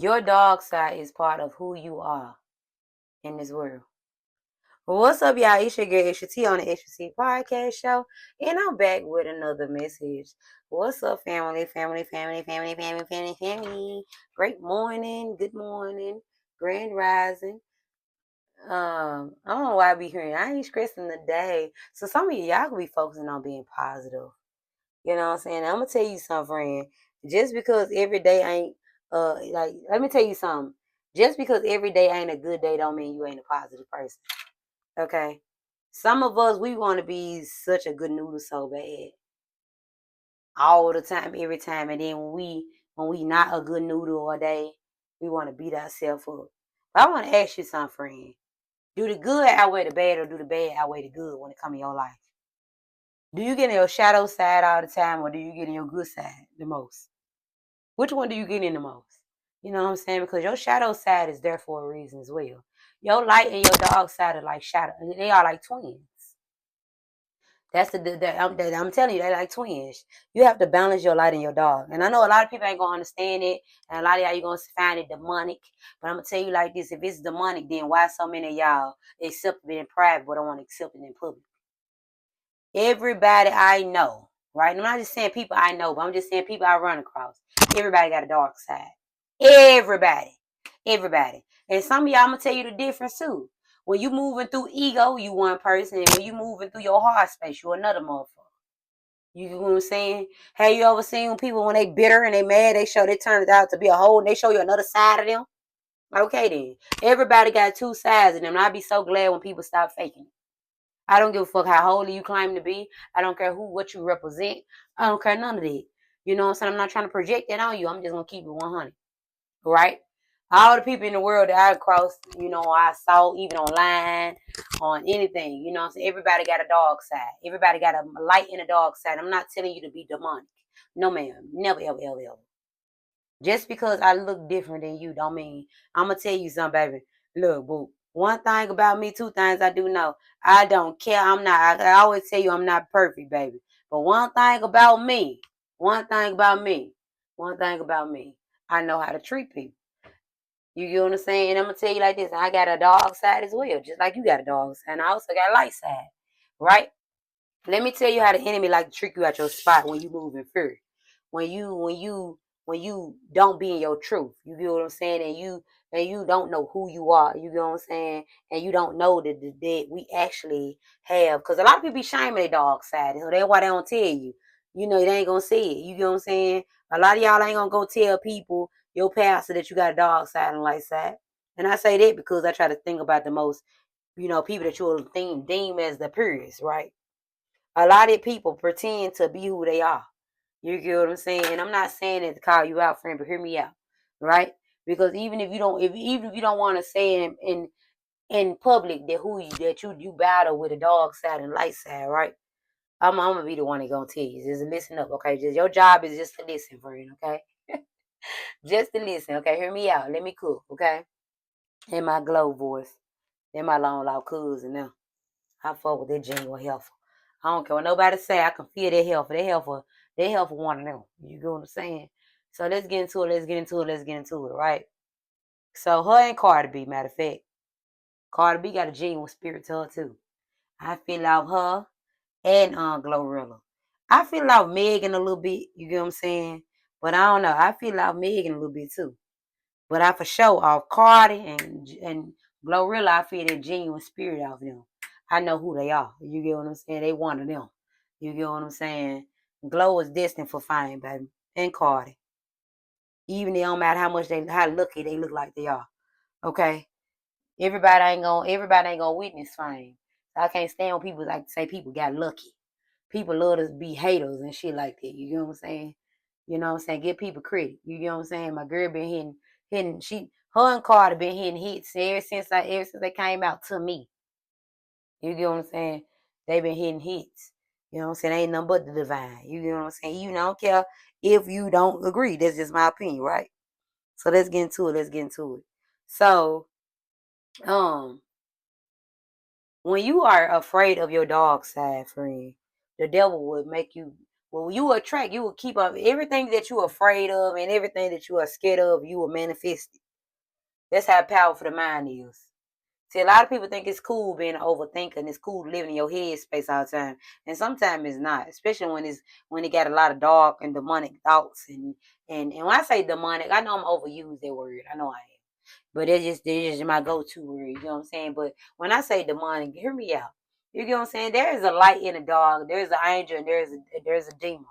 Your dog side is part of who you are in this world. Well, what's up, y'all? It's your girl, Extra T on the Extra T Podcast Show, and I'm back with another message. What's up, family, family, family, family, family, family, family? Great morning, good morning, grand rising. I don't know why I be hearing. I ain't stressing the day. So some of y'all could be focusing on being positive. You know what I'm saying? I'm gonna tell you something, friend. Just because every day ain't let me tell you something. Just because every day ain't a good day don't mean you ain't a positive person. Okay? Some of us we wanna be such a good noodle so bad. All the time, every time, and then when we not a good noodle all day, we wanna beat ourselves up. But I wanna ask you something, friend. Do the good outweigh the bad or do the bad outweigh the good when it come in your life? Do you get in your shadow side all the time or do you get in your good side the most? Which one do you get in the most? You know what I'm saying? Because your shadow side is there for a reason as well. Your light and your dark side are like shadow. They are like twins. I'm telling you, they're like twins. You have to balance your light and your dark. And I know a lot of people ain't gonna understand it, and a lot of y'all you gonna find it demonic. But I'm gonna tell you like this: if it's demonic, then why so many of y'all accept it in private, but don't want to accept it in public? Everybody I know, right? I'm not just saying people I know, but I'm just saying people I run across. Everybody got a dark side. Everybody. Everybody. And some of y'all, I'm going to tell you the difference too. When you moving through ego, you one person. And when you moving through your heart space, you another motherfucker. You know what I'm saying? Have you ever seen people when they bitter and they mad, they turn it out to be a whole and they show you another side of them? Okay then. Everybody got two sides of them. And I'd be so glad when people stop faking it. I don't give a fuck how holy you claim to be. I don't care what you represent. I don't care none of that. You know what I'm saying? I'm not trying to project that on you. I'm just gonna keep it 100. Right? All the people in the world that I crossed, I saw even online, on anything, what I'm saying? Everybody got a dog side. Everybody got a light in a dog side. I'm not telling you to be demonic. No ma'am. Never, ever, ever, ever. Just because I look different than you don't mean I'm gonna tell you something, baby. Look, boo. One thing about me, two things I do know. I don't care. I'm not. I always tell you I'm not perfect, baby. But one thing about me, one thing about me, I know how to treat people. You get what I'm saying? And I'm gonna tell you like this: I got a dog side as well, just like you got a dog side. And I also got a light side, right? Let me tell you how the enemy like to trick you out your spot when you move in fear. When you don't be in your truth. You get what I'm saying? And you don't know who you are. You get what I'm saying? And you don't know that we actually have, because a lot of people be shaming their dog side. So that's why they don't tell you. They ain't gonna say it. You get what I'm saying? A lot of y'all ain't gonna go tell people, your pastor, that you got a dog side and light side. And I say that because I try to think about the most, people that you'll deem as the purest, right? A lot of people pretend to be who they are. You get what I'm saying? And I'm not saying it to call you out, friend, but hear me out, right? Because even if you don't, even if you don't want to say in public that you battle with a dog side and light side, right? I'm gonna be the one that gonna tell you. Just listen up, okay? Just your job is just to listen, friend, okay? Just to listen, okay? Hear me out. Let me cook, okay? In my glow voice, in my long loud cousin now. I fuck with that genuine helper. I don't care what nobody say. I can feel that helper. That helper one of them. You get what I'm saying? So let's get into it. Let's get into it. Let's get into it. Right? So her and Cardi B, matter of fact, Cardi B got a genuine spirit to her too. I feel like her and Glorilla. I feel like Megan a little bit. You get what I'm saying? But I don't know. I feel like Megan a little bit too. But I for sure off Cardi and Glorilla, I feel that genuine spirit out of them. I know who they are. You get what I'm saying? They one of them. You get what I'm saying? Glow is destined for fame, baby. And Cardi. Even it don't matter how lucky they look like they are. Okay? Everybody ain't gonna witness fame. So I can't stand when people like to say people got lucky. People love to be haters and shit like that. You get what I'm saying? You know what I'm saying? Give people credit. You get what I'm saying? My girl been her and Carter been hitting hits ever since they came out to me. You get what I'm saying? They been hitting hits. You know what I'm saying? Ain't nothing but the divine. You get what I'm saying? You don't care if you don't agree. That's just my opinion, right? So let's get into it. Let's get into it. So, um, when you are afraid of your dog side, friend, the devil would make you Well, you attract, you will keep up everything that you're afraid of and everything that you are scared of, you will manifest it. That's how powerful the mind is. See, a lot of people think it's cool being an overthinker and it's cool living in your head space all the time. And sometimes it's not, especially when it got a lot of dark and demonic thoughts and when I say demonic, I know I'm overused that word. I know I am. But it's just my go-to word, you know what I'm saying? But when I say demonic, hear me out. You get what I'm saying? There is a light in the dark, there's an angel, and there's a demon.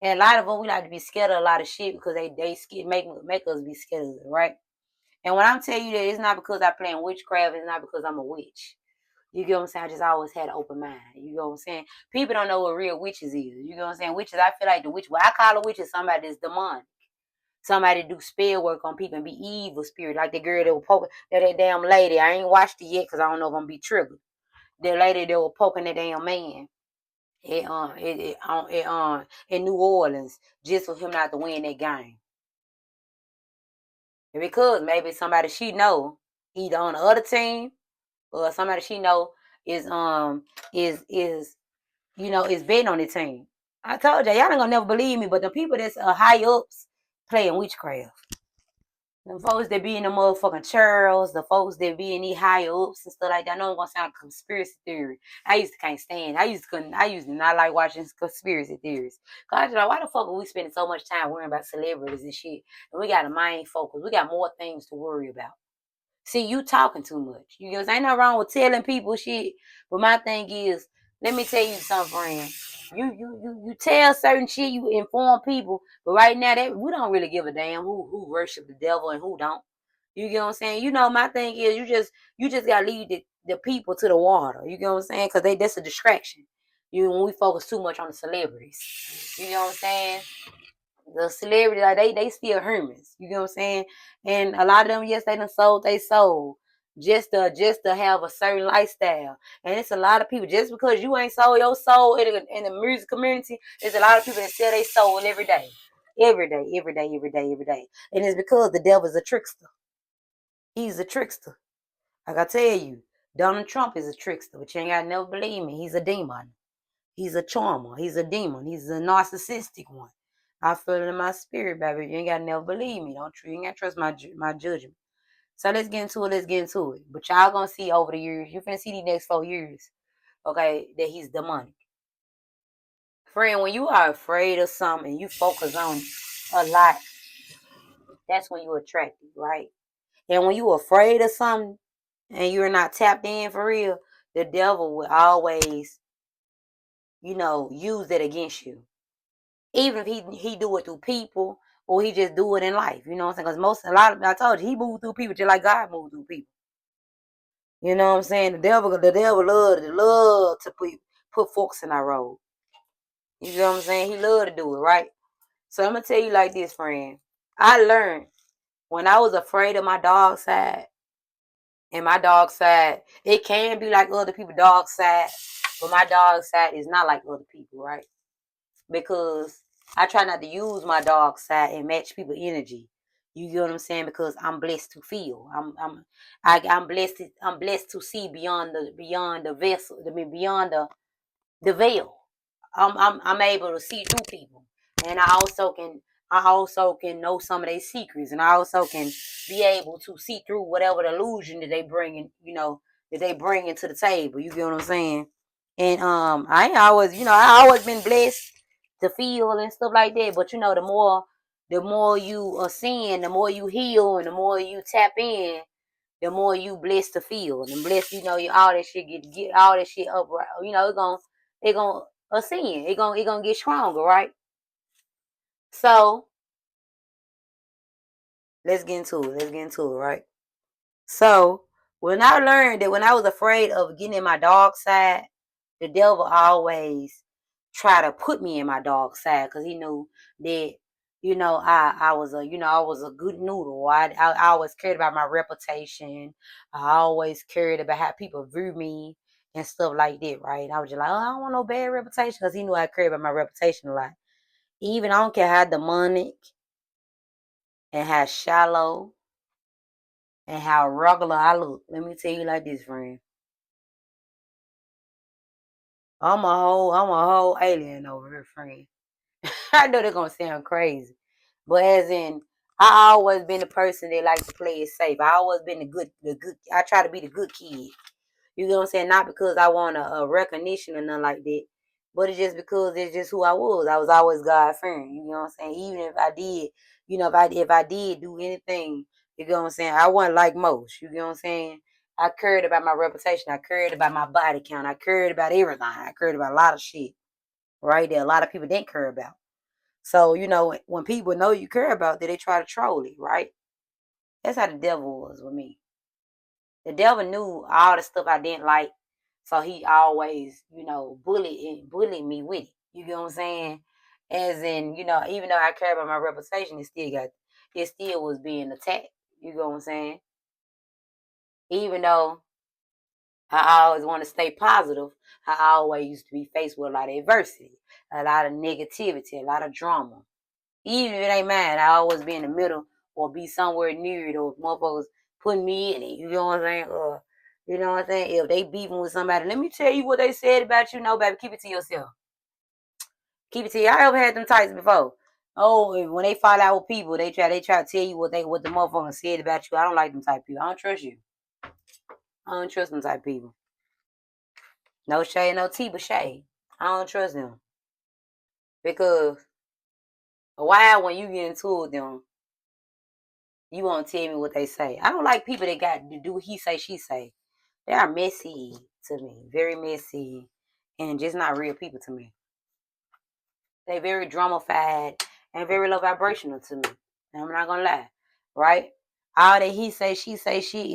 And a lot of them we like to be scared of a lot of shit because make us be scared of it, right? And when I'm telling you that it's not because I play in witchcraft, it's not because I'm a witch. You get what I'm saying? I just always had an open mind. You get what I'm saying? People don't know what real witches is. You get what I'm saying? Witches, I feel like the witch, what I call a witch is somebody that's demonic. Somebody do spell work on people and be evil spirit. Like the girl that was poking that damn lady. I ain't watched it yet because I don't know if I'm gonna be triggered. The lady that was poking that damn man. In New Orleans just for him not to win that game. And because maybe somebody she know either on the other team or somebody she know is is betting on the team. I told y'all ain't gonna never believe me, but the people that's high ups playing witchcraft. The folks that be in the motherfucking churls, the folks that be in these high ups and stuff like that. I know it's gonna sound like conspiracy theory. I used to can't stand. I used to not like watching conspiracy theories. Cause I just like, why the fuck are we spending so much time worrying about celebrities and shit? And we got a mind focus. We got more things to worry about. See, you talking too much. You know, ain't nothing wrong with telling people shit. But my thing is, let me tell you something, friend. You tell certain shit, you inform people, but right now that we don't really give a damn who worship the devil and who don't. You get what I'm saying? You know, my thing is you just gotta lead the people to the water. You get what I'm saying? Cause that's a distraction. When we focus too much on the celebrities. You know what I'm saying? The celebrity, like they still humans. You know what I'm saying? And a lot of them, yes, they done sold they soul just to have a certain lifestyle. And it's a lot of people just because you ain't sold your soul in the music community, there's a lot of people that sell their soul every day. Every day, every day, every day, every day. And it's because the devil's a trickster. He's a trickster. Like I tell you, Donald Trump is a trickster, but you ain't gotta never believe me. He's a demon. He's a charmer. He's a demon. He's a narcissistic one. I feel it in my spirit, baby. You ain't gotta never believe me. Don't you ain't gotta trust my judgment. So let's get into it. Let's get into it. But y'all gonna see over the years. You're finna see these next 4 years, okay, that he's demonic. Friend, when you are afraid of something, you focus on a lot. That's when you're attracted, right? And when you're afraid of something and you're not tapped in for real, the devil will always, use that against you. Even if he do it through people or he just do it in life, you know what I'm saying? Because I told you, he moved through people just like God moved through people. You know what I'm saying? The devil love to put forks in our road. You know what I'm saying? He love to do it, right? So I'm gonna tell you like this, friend. I learned when I was afraid of my dog side, and my dog side, it can be like other people's dog side, but my dog side is not like other people, right? Because I try not to use my dog side and match people energy. You get what I'm saying? Because I'm blessed to feel. I'm blessed to see beyond the vessel. I mean beyond the veil. I'm able to see through people, and I also can know some of their secrets, and I also can be able to see through whatever the illusion that they bring in, that they bring into the table. You get what I'm saying? And I always been blessed to feel and stuff like that. But the more you are seeing, the more you heal, and the more you tap in, the more you blessed to feel and blessed. You all that shit get all that shit up. Right? It gonna ascend. It gonna get stronger, right? So let's get into it. Let's get into it, right? So when I learned that when I was afraid of getting in my dog side, the devil always try to put me in my dog side because he knew that I was a good noodle. I always cared about my reputation. I always cared about how people view me and stuff like that, right? I was just like, oh, I don't want no bad reputation because he knew I cared about my reputation a lot. Even I don't care how demonic and how shallow and how regular I look. Let me tell you like this, friend. I'm a whole alien over here, friend. I know they're gonna sound crazy, but as in, I always been the person that likes to play it safe. I always been the good. I try to be the good kid. You know what I'm saying? Not because I want a recognition or nothing like that, but it's just because it's just who I was. I was always God fearing. You know what I'm saying? Even if I did, if I did do anything, you know what I'm saying? I wasn't like most. You know what I'm saying? I cared about my reputation. I cared about my body count. I cared about everything. I cared about a lot of shit. Right there, a lot of people didn't care about. So when people know you care about that, they try to troll it. Right? That's how the devil was with me. The devil knew all the stuff I didn't like, so he always, bullied me with it. You get what I'm saying? As in, even though I care about my reputation, it still was being attacked. You get what I'm saying? Even though I always want to stay positive, I always used to be faced with a lot of adversity, a lot of negativity, a lot of drama. Even if it ain't mine, I always be in the middle or be somewhere near it, or motherfuckers putting me in it. You know what I'm saying? Or you know what I'm saying? If they beefing with somebody, let me tell you what they said about you. No, baby, keep it to yourself. Keep it to you. I ever had them types before. Oh, when they fall out with people, they try to tell you what the motherfucker said about you. I don't like them type of people. I don't trust you. I don't trust them type of people. No shade, no tea, but shade. I don't trust them because why when you get into it with them, you won't tell me what they say. I don't like people that got to do he say, she say. They are messy to me. Very messy. And just not real people to me. They very dramified and very low vibrational to me. And I'm not gonna lie. Right? All that he say, she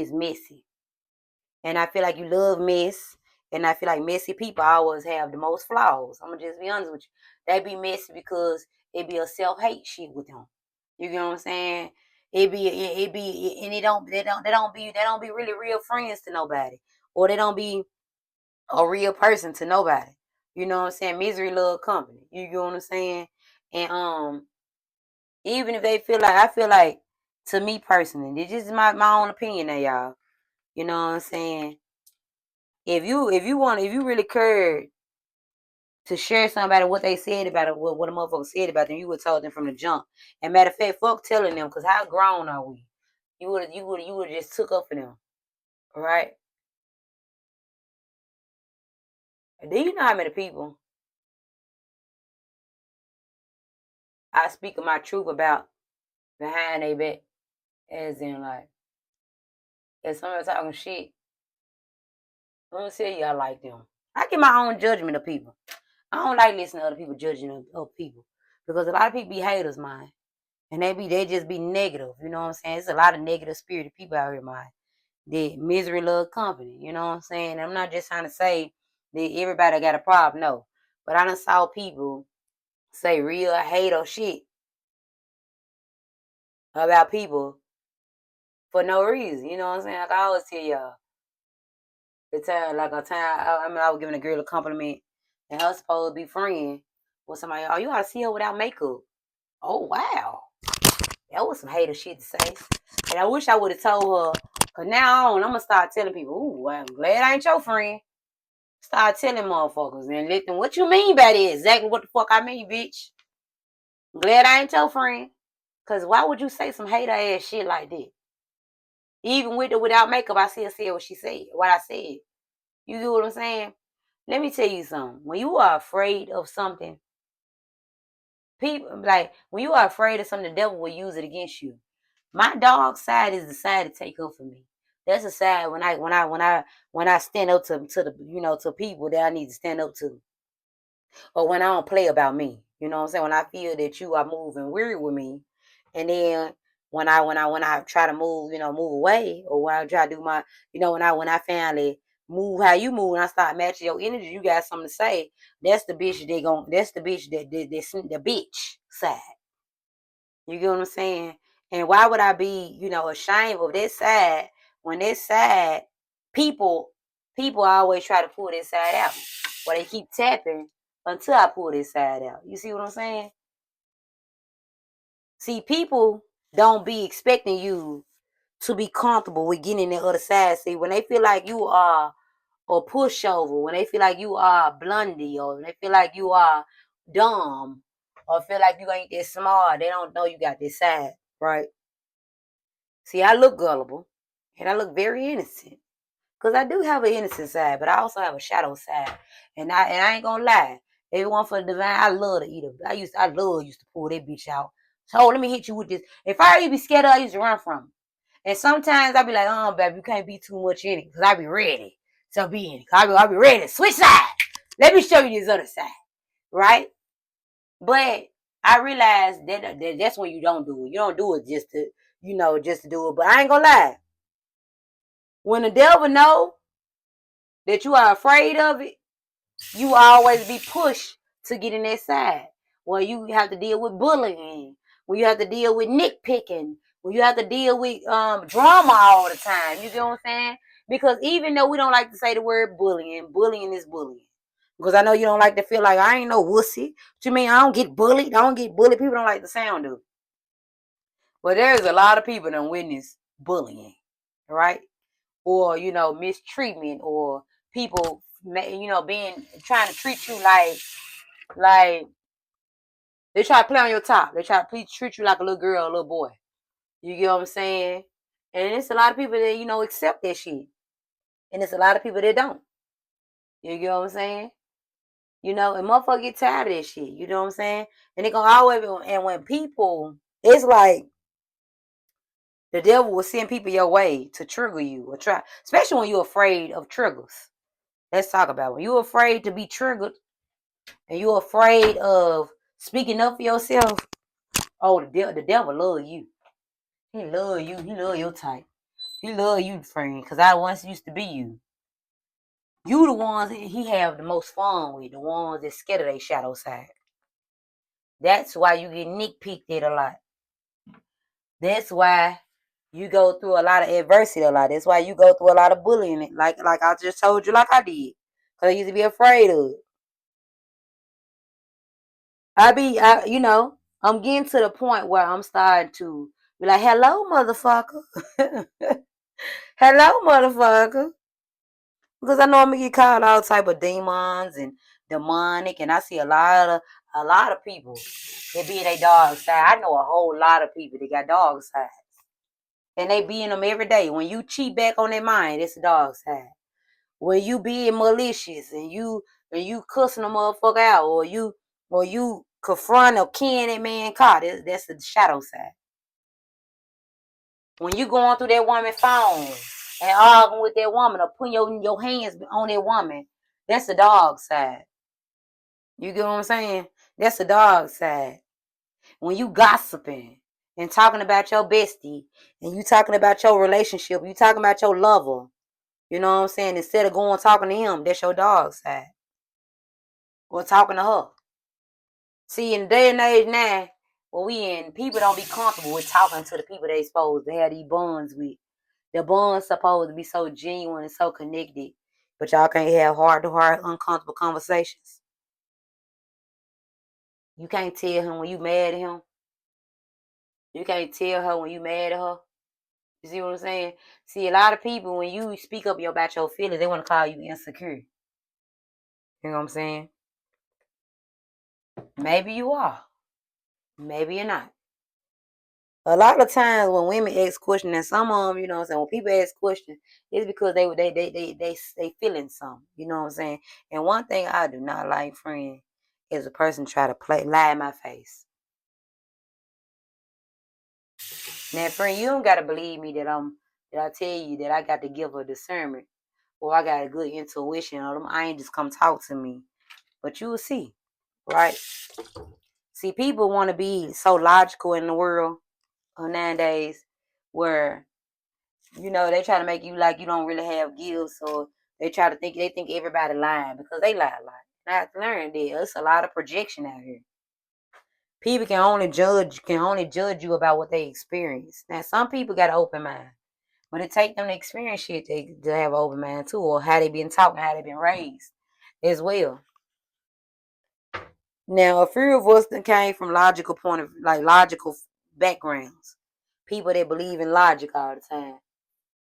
is messy. And I feel like you love mess. And I feel like messy people always have the most flaws. I'm gonna just be honest with you. They be messy because it be a self-hate shit with them. You get what I'm saying? And they don't be really real friends to nobody. Or they don't be a real person to nobody. You know what I'm saying? Misery love company. You get what I'm saying? And even if they feel like I feel like, to me personally, this is my own opinion now, y'all. You know what I'm saying? If you really cared to share somebody what they said about it, what a motherfucker said about them, you would have told them from the jump. And matter of fact, fuck telling them, because how grown are we? You would just took up for them. Right? Do you know how many people I speak of my truth about behind their back? As in, like, if somebody talking shit, I'm gonna tell you I like them. I get my own judgment of people. I don't like listening to other people judging of people. Because a lot of people be haters, man. And they just be negative. You know what I'm saying? It's a lot of negative spirited people out here, man. The misery love company. You know what I'm saying? I'm not just trying to say that everybody got a problem, no. But I done saw people say real hate or shit about people for no reason. You know what I'm saying? Like I always tell y'all, I was giving a girl a compliment, and her supposed to be friend with somebody. Oh, you ought to see her without makeup. Oh wow, that was some hater shit to say. And I wish I would have told her. Cause now on, I'm gonna start telling people, "Ooh, I'm glad I ain't your friend." Start telling motherfuckers and let them. What you mean by that? Exactly what the fuck I mean, bitch. Glad I ain't your friend. Cause why would you say some hater ass shit like that? Even with or without makeup, I still said what she said. What I said. You get what I'm saying? Let me tell you something. When you are afraid of something, people like when you are afraid of something, the devil will use it against you. My dog side is the side to take up for me. That's the side when I stand up to the to people that I need to stand up to. Or when I don't play about me. You know what I'm saying? When I feel that you are moving weird with me, and then when I try to move, move away, or when I try to do my, when I finally move how you move, and I start matching your energy, you got something to say. That's the bitch that's the bitch side. You get what I'm saying? And why would I be, ashamed of this side when this side people people always try to pull this side out, or they keep tapping until I pull this side out. You see what I'm saying? See, people don't be expecting you to be comfortable with getting the other side. See, when they feel like you are a pushover, when they feel like you are blondie, or when they feel like you are dumb, or feel like you ain't that smart. They don't know you got this side, right? See, I look gullible and I look very innocent. Cause I do have an innocent side, but I also have a shadow side. And I ain't gonna lie. If it wasn't for the divine, I love to eat it. I used to pull that bitch out. So let me hit you with this. If I used to be scared of, I used to run from it. And sometimes I be like, oh baby, you can't be too much in it. Cause I be ready to be in it. I be ready to switch sides. Let me show you this other side. Right? But I realized that's when you don't do it. You don't do it just to do it. But I ain't gonna lie. When the devil know that you are afraid of it, you always be pushed to get in that side. Well, you have to deal with bullying. When you have to deal with nitpicking. When you have to deal with drama all the time. You get what I'm saying? Because even though we don't like to say the word bullying is bullying. Because I know you don't like to feel like I ain't no wussy. What you mean I don't get bullied? I don't get bullied. People don't like the sound of it. But there's a lot of people that witness bullying, right? Or, mistreatment, or people, being trying to treat you like they try to play on your top. They try to treat you like a little girl, a little boy. You get what I'm saying? And it's a lot of people that, accept that shit. And it's a lot of people that don't. You get what I'm saying? And motherfuckers get tired of that shit. You know what I'm saying? And they gonna always and when people, it's like the devil will send people your way to trigger you or try, especially when you're afraid of triggers. Let's talk about it. When you're afraid to be triggered and you're afraid of speaking up for yourself. Oh, the devil love you. He love you. He love your type. He love you, friend, because I once used to be you. You the ones he have the most fun with, the ones that scared of their shadow side. That's why you get nitpicked at a lot. That's why you go through a lot of adversity a lot. That's why you go through a lot of bullying. Like I just told you, like I did. Because I used to be afraid of it. I'm getting to the point where I'm starting to be like, hello, motherfucker. Hello, motherfucker. Because I know I'm gonna get called all type of demons and demonic, and I see a lot of people that be in their dog side. I know a whole lot of people that got dog sides. And they be in them every day. When you cheat back on their mind, it's a dog side. When you being malicious and you cussing a motherfucker out, or you confront or can that man caught, that's the shadow side. When you going through that woman's phone and arguing with that woman or putting your hands on that woman, that's the dog side. You get what I'm saying? That's the dog side. When you gossiping and talking about your bestie and you talking about your relationship, you talking about your lover, you know what I'm saying? Instead of going talking to him, that's your dog side. Or talking to her. See, in the day and age now, where we in, people don't be comfortable with talking to the people they supposed to have these bonds with. The bond's supposed to be so genuine and so connected, but y'all can't have heart-to-heart, uncomfortable conversations. You can't tell him when you mad at him. You can't tell her when you mad at her. You see what I'm saying? See, a lot of people, when you speak up about your feelings, they want to call you insecure. You know what I'm saying? Maybe you are. Maybe you're not. A lot of times when women ask questions, and some of them, you know what I'm saying, when people ask questions, it's because they feeling something. You know what I'm saying? And one thing I do not like, friend, is a person try to lie in my face. Now, friend, you don't gotta believe me that I tell you that I got to give a discernment or I got a good intuition or them I ain't just come talk to me. But you will see, right? See, people want to be so logical in the world nowadays where, they try to make you like you don't really have gifts, or they think everybody lying because they lie a lot. And I have to learn that it's a lot of projection out here. People can only judge you about what they experience. Now, some people got an open mind, but it take them to experience shit to have an open mind too, or how they been taught and how they been raised as well. Now, a few of us that came from logical backgrounds, people that believe in logic all the time.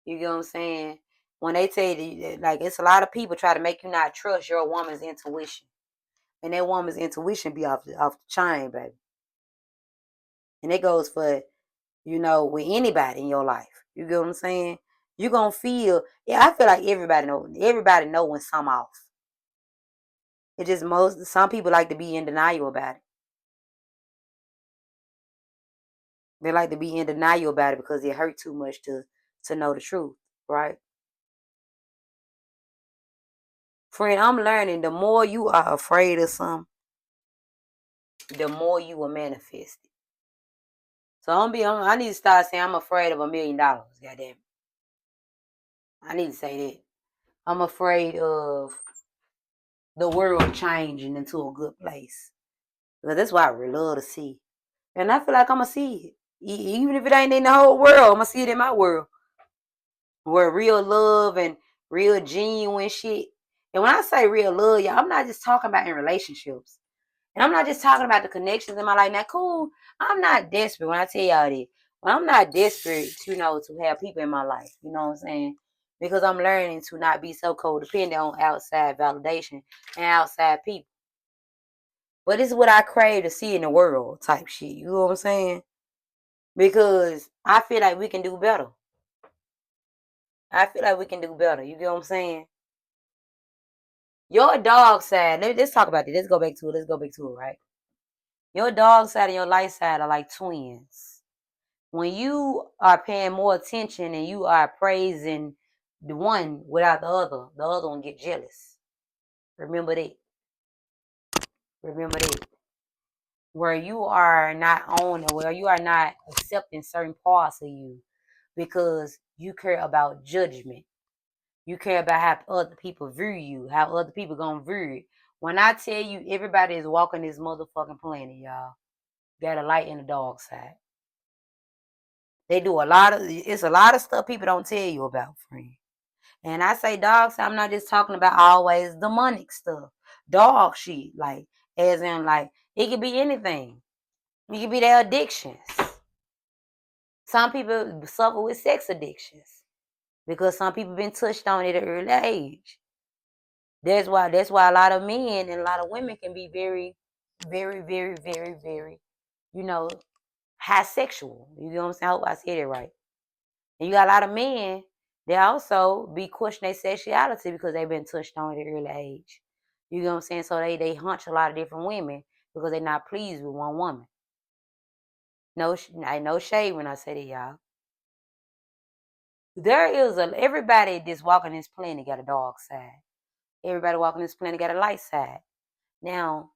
You get what I'm saying? When they tell you, like, it's a lot of people try to make you not trust your woman's intuition. And that woman's intuition be off the chain, baby. And it goes for, with anybody in your life. You get what I'm saying? You gonna feel, yeah, I feel like everybody know when some off. It just some people like to be in denial about it. They like to be in denial about it because it hurt too much to know the truth, right? Friend, I'm learning the more you are afraid of something, the more you will manifest it. So I need to start saying I'm afraid of $1 million. Goddamn it. I need to say that. I'm afraid of the world changing into a good place. Because that's what I really love to see. And I feel like I'm going to see it. Even if it ain't in the whole world, I'm going to see it in my world. Where real love and real genuine shit. And when I say real love, y'all, I'm not just talking about in relationships. And I'm not just talking about the connections in my life. Now, cool, I'm not desperate when I tell y'all this. When I'm not desperate, to have people in my life. You know what I'm saying? Because I'm learning to not be so codependent on outside validation and outside people. But this is what I crave to see in the world type shit. You know what I'm saying? Because I feel like we can do better. I feel like we can do better. You get what I'm saying? Your dog side, let's talk about this. Let's go back to it, right? Your dog side and your light side are like twins. When you are paying more attention and you are praising the one without the other one get jealous. Remember that. Remember that. Where you are not where you are not accepting certain parts of you because you care about judgment. You care about how other people view you, how other people gonna view it. When I tell you everybody is walking this motherfucking planet, y'all, got a light in the dark side. They do it's a lot of stuff people don't tell you about, friend. And I say dog side, I'm not just talking about always demonic stuff. Dog shit, like, as in, like, it could be anything. It could be their addictions. Some people suffer with sex addictions because some people been touched on at an early age. That's why a lot of men and a lot of women can be very, very, very, very, very, high sexual. You know what I'm saying? I hope I said it right. And you got a lot of men that also be questioning their sexuality because they've been touched on at an early age. You know what I'm saying? So they hunch a lot of different women because they're not pleased with one woman. No shade when I say that, y'all. Everybody that's walking this planet got a dark side. Everybody walking this planet got a light side. Now,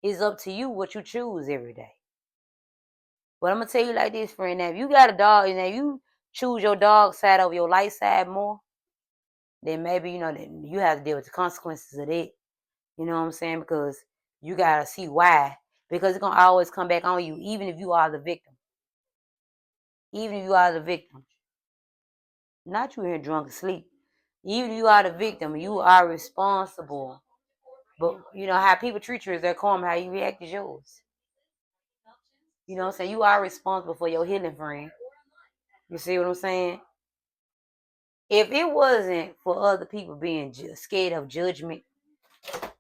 it's up to you what you choose every day. But I'm gonna tell you like this, friend. Now, if you got a dog, and you choose your dog side over your light side more, then maybe then you have to deal with the consequences of it. You know what I'm saying? Because you gotta see why. Because it's gonna always come back on you, even if you are the victim. Even if you are the victim. Not you here drunk asleep. Even if you are the victim, you are responsible. But how people treat you is their karma. How you react is yours. You know what I'm saying? You are responsible for your healing, friend. You see what I'm saying? If it wasn't for other people being scared of judgment,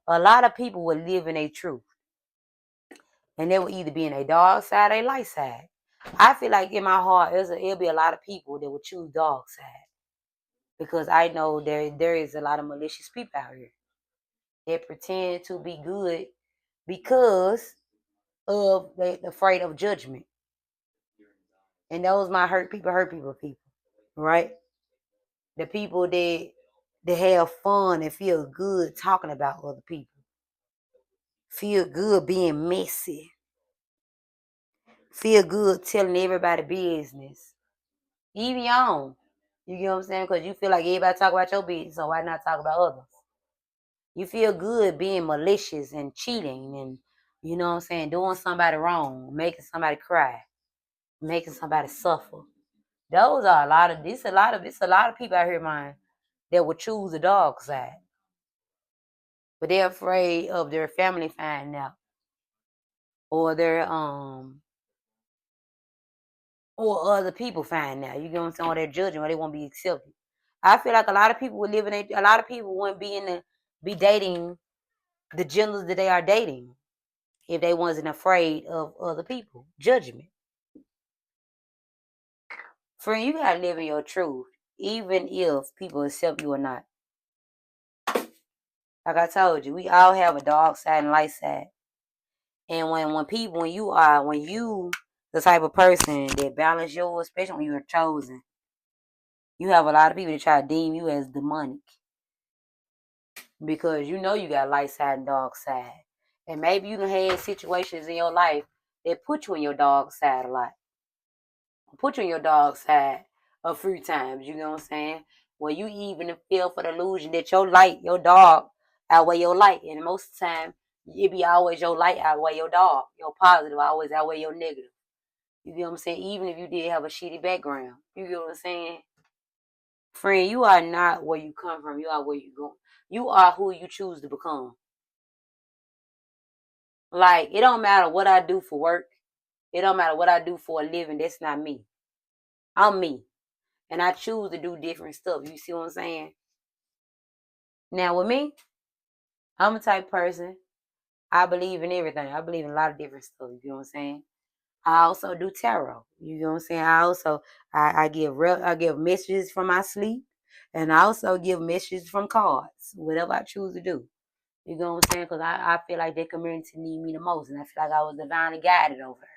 a lot of people would live in a truth. And they would either be in a dark side or a light side. I feel like in my heart, it'll be a lot of people that would choose dark side. Because I know there is a lot of malicious people out here that pretend to be good because of they afraid of judgment. And those my hurt people, right? The people that have fun and feel good talking about other people. Feel good being messy. Feel good telling everybody business. Even your own. You get what I'm saying? Because you feel like everybody talk about your business, so why not talk about others? You feel good being malicious and cheating and, you know what I'm saying, doing somebody wrong, making somebody cry, making somebody suffer. Those are it's a lot of people out here, man, that would choose the dog side. But they're afraid of their family finding out. Or or other people finding out. You know what I'm saying? Or they're judging or they won't be accepted. I feel like a lot of people would a lot of people wouldn't be dating the genders that they are dating if they wasn't afraid of other people judgment. Friend, you gotta live in your truth, even if people accept you or not. Like I told you, we all have a dark side and light side. And when you the type of person that balance yours, especially when you're chosen, you have a lot of people that try to deem you as demonic because you know you got light side and dark side. And maybe you can have situations in your life that put you in your dark side a lot. Put you in your dark side a few times, you know what I'm saying? Where you even feel for the illusion that your dark outweigh your light. And most of the time, it be always your light outweigh your dark. Your positive always outweigh your negative. You get what I'm saying? Even if you did have a shitty background. You get what I'm saying? Friend, you are not where you come from. You are where you go. You are who you choose to become. Like, it don't matter what I do for work. It don't matter what I do for a living. That's not me. I'm me. And I choose to do different stuff. You see what I'm saying? Now with me, I'm a type of person. I believe in everything. I believe in a lot of different stuff. You know what I'm saying? I also do tarot. You know what I'm saying? I give messages from my sleep, and I also give messages from cards. Whatever I choose to do. You know what I'm saying? Because I feel like that community need me the most, and I feel like I was divinely guided over there.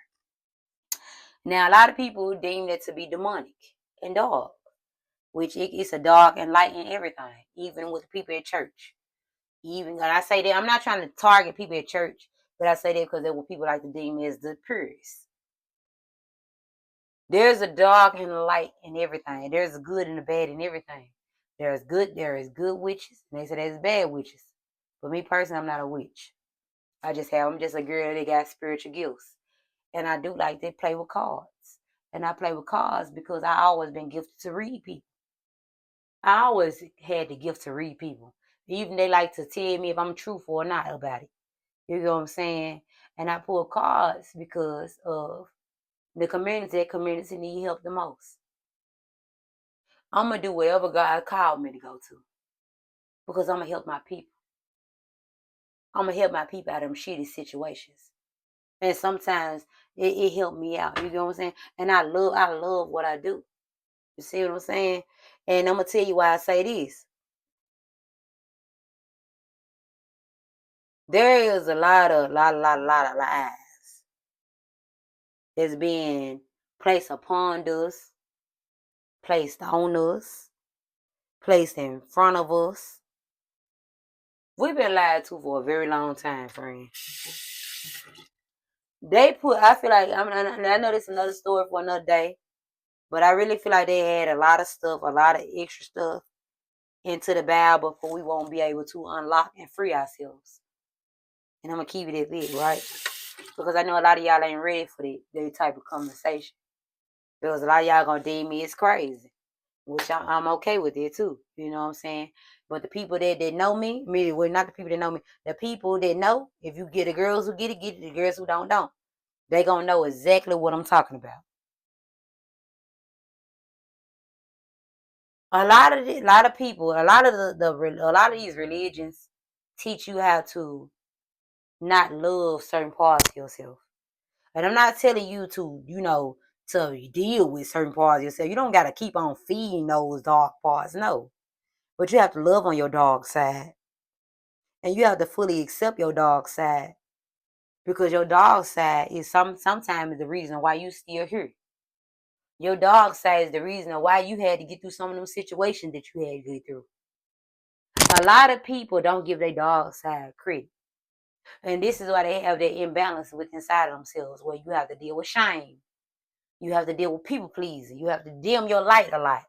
Now a lot of people deem that to be demonic and dark, which it's a dark and light in everything, even with people at church. Even when I say that, I'm not trying to target people at church, but I say that because there were people like to deem me as the purest. There's a dark and a light in everything. There's a good and a bad in everything. There is good witches, and they say there's bad witches. For me personally, I'm not a witch. I'm just a girl that got spiritual gifts. And I do like to play with cards. And I play with cards because I always been gifted to read people. I always had the gift to read people. Even they like to tell me if I'm truthful or not about it. You know what I'm saying? And I pull cards because of the community. That community need help the most. I'm gonna do whatever God called me to go to because I'm gonna help my people. I'm gonna help my people out of them shitty situations. And sometimes it helped me out. You know what I'm saying? And I love what I do. You see what I'm saying? And I'm gonna tell you why I say this. There is a lot of lies that's being placed upon us, placed on us, placed in front of us. We've been lied to for a very long time, friend. I feel like, I know this is another story for another day, but I really feel like they had a lot of stuff, a lot of extra stuff into the Bible before we won't be able to unlock and free ourselves. And I'm going to keep it at that, right? Because I know a lot of y'all ain't ready for that type of conversation. Because a lot of y'all going to deem me as crazy, which I'm okay with it too. You know what I'm saying? But the people that know me, well, not the people that know me, the people that know, if you get the girls who get it, the girls who don't. They going to know exactly what I'm talking about. A lot of people, a lot of a lot of these religions teach you how to not love certain parts of yourself. And I'm not telling you to, to deal with certain parts of yourself. You don't got to keep on feeding those dark parts, no. But you have to love on your dark side. And you have to fully accept your dark side. Because your dark side is sometimes the reason why you still here. Your dark side is the reason why you had to get through some of them situations that you had to get through. A lot of people don't give their dark side credit. And this is why they have that imbalance with inside of themselves, where you have to deal with shame. You have to deal with people pleasing. You have to dim your light a lot.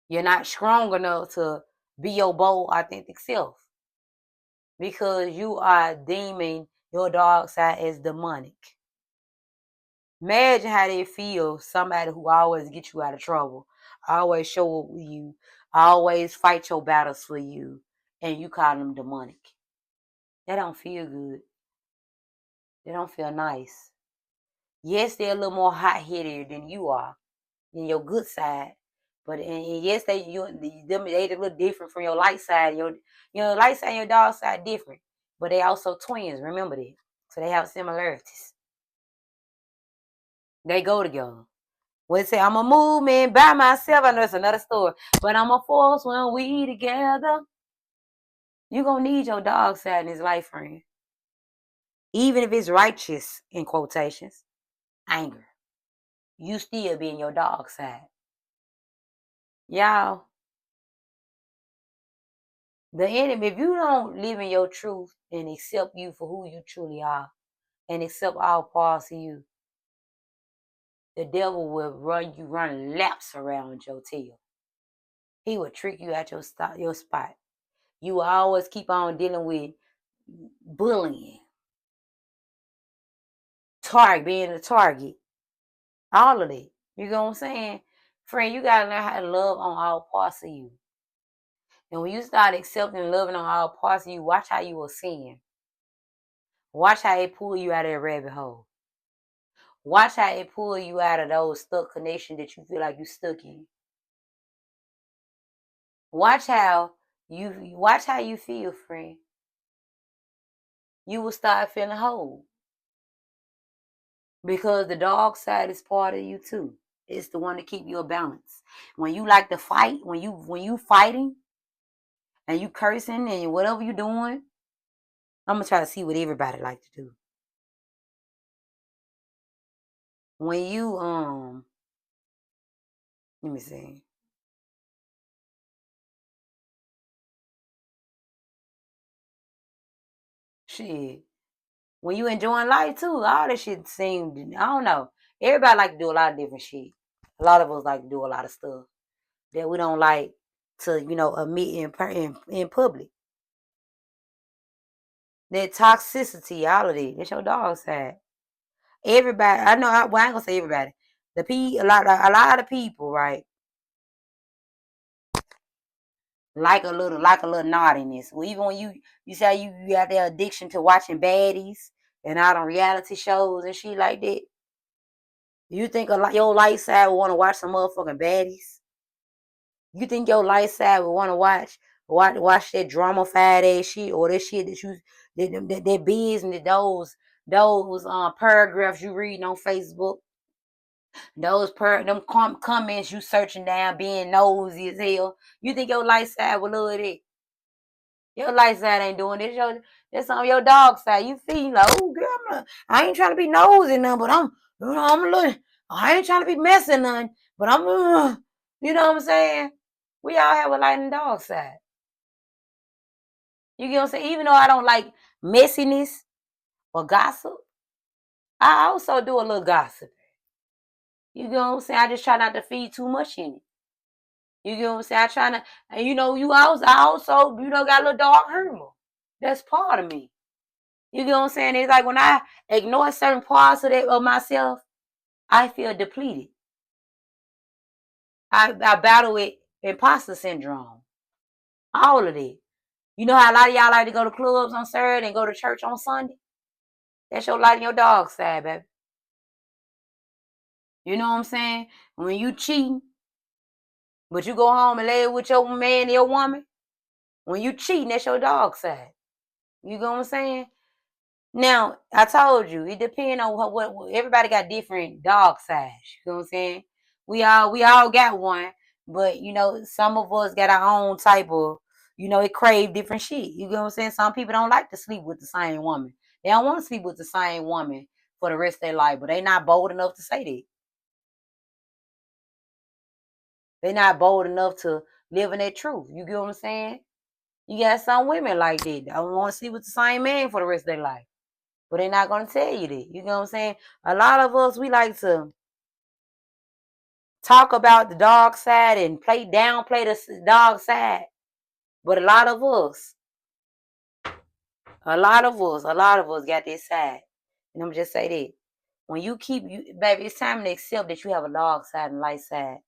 You're not strong enough to be your bold, authentic self because you are deeming your dark side as demonic. Imagine how they feel, somebody who always gets you out of trouble, always show up with you, always fight your battles for you, and you call them demonic. That don't feel good. They don't feel nice. Yes, they're a little more hot-headed than you are, in your good side. But and yes, they a little different from your light side. Your light side and your dark side different. but they also twins. Remember that. So they have similarities. They go together. When they say I'm a movement by myself, I know it's another story, but I'm a force when we together. You're gonna need your dog side in his life, friend. Even if it's righteous in quotations, anger. You still be in your dog side. Y'all, the enemy, if you don't live in your truth and accept you for who you truly are and accept all parts of you, the devil will run laps around your tail. He will trick you at your spot. You will always keep on dealing with bullying, being a target, all of it. You know what I'm saying? Friend, you gotta learn how to love on all parts of you. And when you start accepting and loving on all parts of you, watch how you will sin. Watch how it pull you out of that rabbit hole. Watch how it pull you out of those stuck connections that you feel like you stuck in. Watch how you feel, friend. You will start feeling whole. Because the dog side is part of you too. It's the one to keep you a balance. When you like to fight, when you fighting and you cursing and whatever you doing, I'm gonna try to see what everybody like to do. When you let me see. Shit. When you enjoying life too, all that shit seemed, I don't know. Everybody like to do a lot of different shit. A lot of us like to do a lot of stuff that we don't like to, admit in public. That toxicity, all of it. That's your dog side. Everybody, I know. Well, I ain't gonna say everybody. A lot of people, right? Like a little naughtiness. Well, even when you say you got that addiction to watching baddies and out on reality shows and shit like that. You think your light side would want to watch some motherfucking baddies? You think your light side would want to watch that drama fad ass shit or that shit that business those paragraphs you reading on Facebook, comments you searching down, being nosy as hell. You think your light side would love that? Your light side ain't doing this. That's on your dog side. You feel like, oh girl, I ain't trying to be nosy none, but I'm a little. I ain't trying to be messing none, but you know what I'm saying? We all have a light and dog side. You get what I'm saying? Even though I don't like messiness or gossip, I also do a little gossip. You get what I'm saying? I just try not to feed too much in it. You get what I'm saying? I try to, and I also, got a little dark humor. That's part of me. You get what I'm saying? It's like when I ignore certain parts of myself, I feel depleted. I battle with imposter syndrome. All of it. You know how a lot of y'all like to go to clubs on Saturday and go to church on Sunday? That's your light in your dog side, baby. You know what I'm saying? When you cheating, but you go home and lay with your man and your woman, when you cheating, that's your dog side. You know what I'm saying? Now, I told you, it depends on what everybody got different dog sides. You know what I'm saying? We all got one, but some of us got our own type of, it crave different shit. You know what I'm saying? Some people don't like to sleep with the same woman. They don't want to sleep with the same woman for the rest of their life, but they not bold enough to say that. They not bold enough to live in their truth. You get what I'm saying? You got some women like that. They don't want to sleep with the same man for the rest of their life. But they're not gonna tell you that. You know what I'm saying? A lot of us, we like to talk about the dog side and downplay the dog side. But a lot of us got this side. And I'm just say that. When baby, it's time to accept that you have a dog side and light side.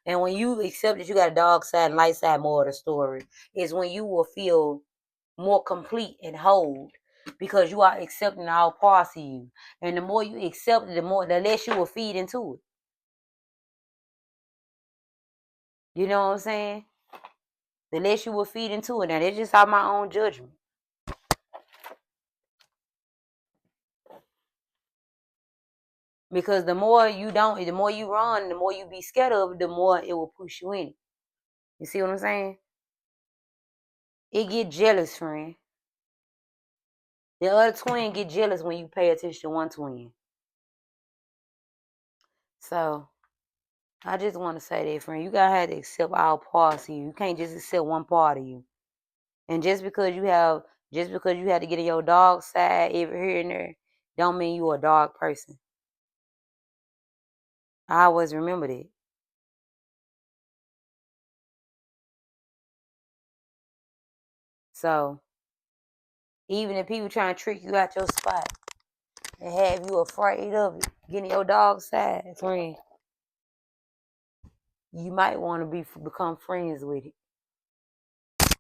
And when you accept that you got a dog side and light side, more of the story is when you will feel more complete and whole because you are accepting all parts of you. And the more you accept it, the less you will feed into it. You know what I'm saying? The less you will feed into it. Now, that's just out my own judgment. Because the more you don't, the more you run, the more you be scared of it, the more it will push you in it. You see what I'm saying? It get jealous, friend. The other twin get jealous when you pay attention to one twin. So I just want to say that, friend, you gotta have to accept all parts of you. You can't just accept one part of you. And just because you had to get in your dog side every here and there, don't mean you a dog person. I always remember that. So even if people trying to trick you out your spot and have you afraid of it, getting your dog side, friend, you might want to become friends with it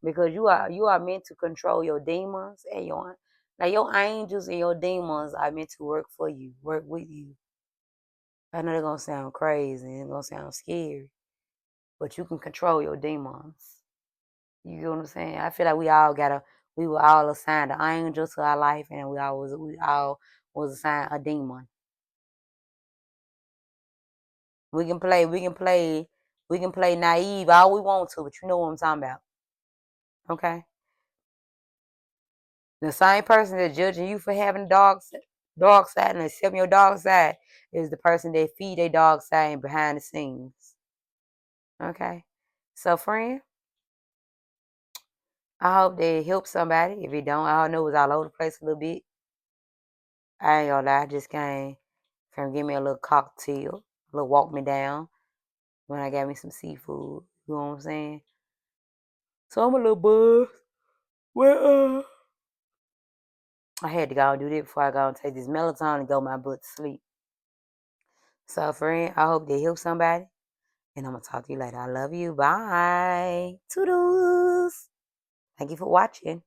because you are meant to control your demons and your angels and your demons are meant to work for you, work with you. I know they're gonna sound crazy and it's gonna sound scary, but you can control your demons. You get what I'm saying? I feel like we were all assigned an angel to our life, and we all was assigned a demon. We can play naive all we want to, but you know what I'm talking about, okay? The same person that's judging you for having dog side and accepting your dog side is the person that feed their dog side behind the scenes, okay? So, friend, I hope they help somebody. If it don't, I know it's all over the place a little bit. I ain't gonna lie, I just came from give me a little cocktail, a little walk me down when I got me some seafood. You know what I'm saying? So I'm a little buzzed. Well, I had to go and do that before I go and take this melatonin and go my butt to sleep. So, friend, I hope they help somebody. And I'm gonna talk to you later. I love you. Bye. Toodles. Thank you for watching.